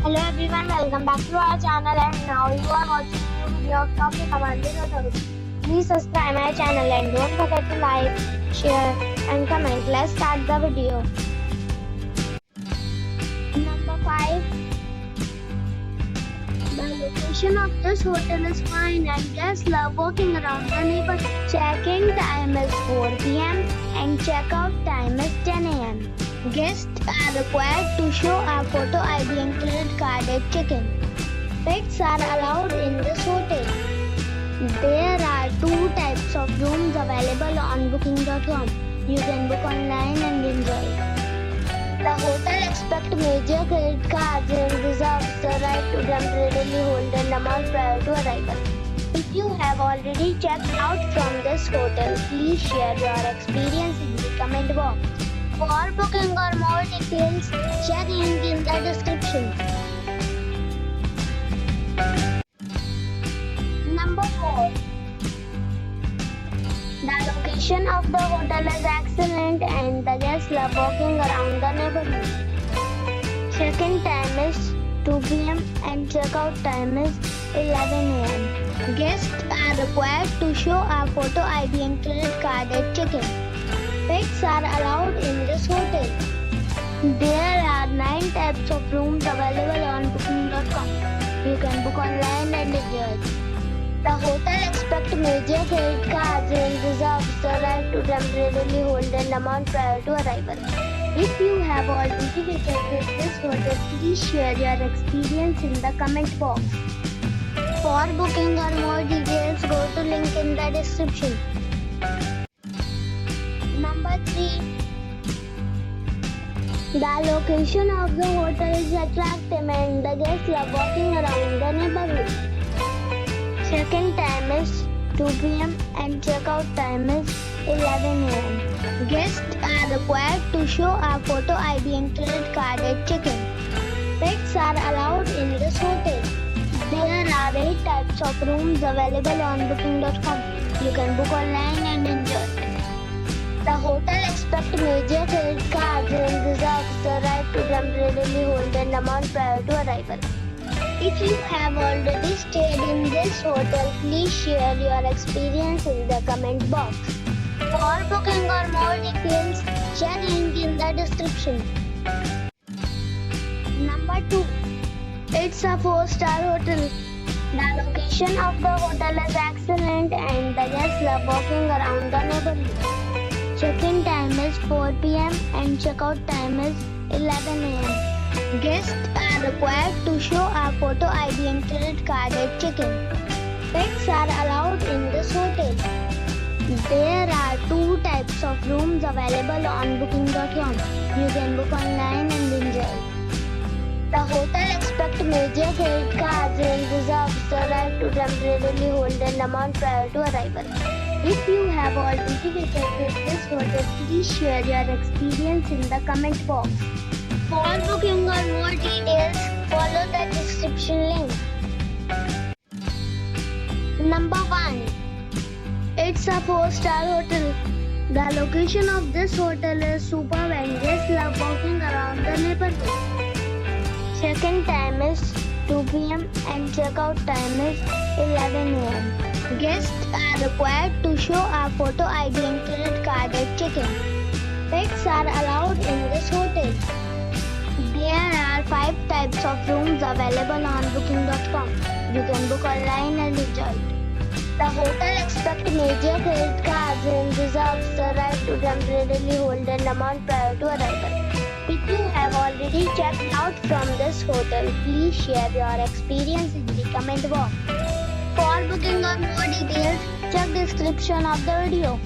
Hello everyone, welcome back to our channel and now you are watching a new video of Topic Commander Authority. Please subscribe my channel and don't forget to like, share and comment. Let's start the video. Number 5. The location of this hotel is fine and guests love walking around the neighborhood. Check-in time is 4 p.m. and check-out time is 10 a.m. Guests are required to show a photo ID and credit card at check-in. Pets are allowed in this hotel. There are 2 types of rooms available on booking.com. You can book online and enjoy. The hotel expects major credit cards and reserves the right to temporarily hold an amount prior to arrival. If you have already checked out from this hotel, please share your experience in the comment box. For booking or more details, check link in the description. Number 4. The location of the hotel is excellent and the guests love walking around the neighborhood. Check-in time is 2 p.m. and check-out time is 11 a.m. Guests are required to show a photo ID and credit card at check-in. Pets are allowed in this hotel. There are 9 types of rooms available on booking.com. You can book online and enjoy. The hotel expects major credit cards and reserves the right to temporarily hold an amount prior to arrival. If you have already visited this hotel, please share your experience in the comment box. For booking or more details, go to link in the description. Number 3. The location of the hotel is attractive and the guests love walking around the neighborhood. Check-in time is 2 p.m. and check-out time is 11 a.m. Guests are required to show a photo ID and credit card at check-in. Pets are allowed in this hotel. There are 8 types of rooms available on booking.com. You can book online and enjoy. The hotel expects major credit cards and reserves the right to temporarily hold an amount prior to arrival. If you have already stayed in this hotel, please share your experience in the comment box. For booking or more details, check link in the description. Number 2. It's a 4-star hotel. The location of the hotel is excellent and the guests love walking around the neighborhood. Check-in time is 4 p.m. and check-out time is 11 a.m. Guests are required to show a photo ID and credit card at check-in. Pets are allowed in this hotel. There are 2 types of rooms available on booking.com. You can book online and enjoy. The hotel expects major credit cards and reserves the right to temporarily hold an amount prior to arrival. If you have already visited this hotel, please share your experience in the comment box. For booking or more details, follow the description link. Number 1. It's a 4-star hotel. The location of this hotel is superb and guests love walking around the neighborhood. Check-in time is 2 p.m. and check-out time is 11 a.m. Guests are required to show a photo ID and credit card at check-in. Pets are allowed in this hotel. There are 5 types of rooms available on booking.com. You can book online and enjoy. The hotel expects major credit cards and reserves the right to temporarily hold an amount prior to arrival. If you have already checked out from this hotel, please share your experience in the comment box. For booking or more details, check description of the video.